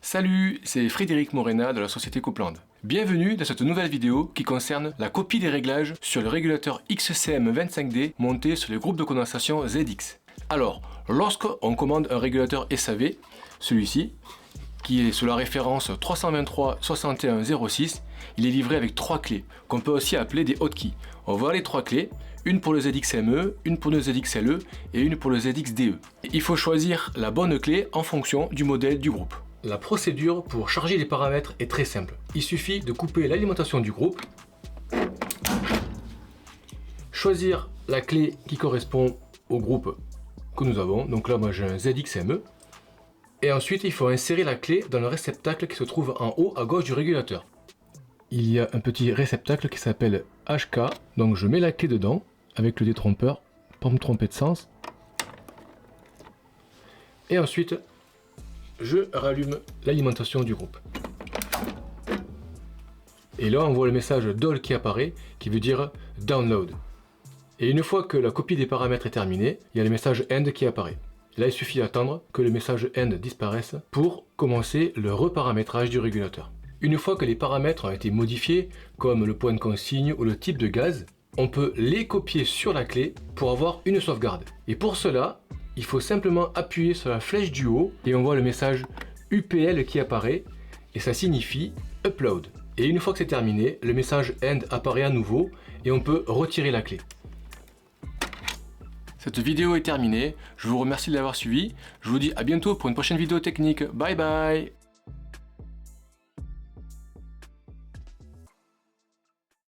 Salut, c'est Frédéric Morena de la société Copland. Bienvenue dans cette nouvelle vidéo qui concerne la copie des réglages sur le régulateur XCM25D monté sur le groupe de condensation ZX. Alors, lorsqu'on commande un régulateur SAV, celui-ci, qui est sous la référence 323 61 06, il est livré avec 3 clés, qu'on peut aussi appeler des hotkeys. On voit les 3 clés, une pour le ZXME, une pour le ZXLE et une pour le ZXDE. Il faut choisir la bonne clé en fonction du modèle du groupe. La procédure pour charger les paramètres est très simple. Il suffit de couper l'alimentation du groupe, choisir la clé qui correspond au groupe que nous avons, donc là moi j'ai un ZXME, et ensuite il faut insérer la clé dans le réceptacle qui se trouve en haut à gauche du régulateur. Il y a un petit réceptacle qui s'appelle HK, donc je mets la clé dedans avec le détrompeur pour me tromper de sens, et ensuite je rallume l'alimentation du groupe. Et là on voit le message DOL qui apparaît, qui veut dire Download. Et une fois que la copie des paramètres est terminée, il y a le message End qui apparaît. Là il suffit d'attendre que le message End disparaisse pour commencer le reparamétrage du régulateur. Une fois que les paramètres ont été modifiés, comme le point de consigne ou le type de gaz, on peut les copier sur la clé pour avoir une sauvegarde. Et pour cela, il faut simplement appuyer sur la flèche du haut et on voit le message UPL qui apparaît et ça signifie Upload. Et une fois que c'est terminé, le message End apparaît à nouveau et on peut retirer la clé. Cette vidéo est terminée, je vous remercie de l'avoir suivi, je vous dis à bientôt pour une prochaine vidéo technique, bye bye.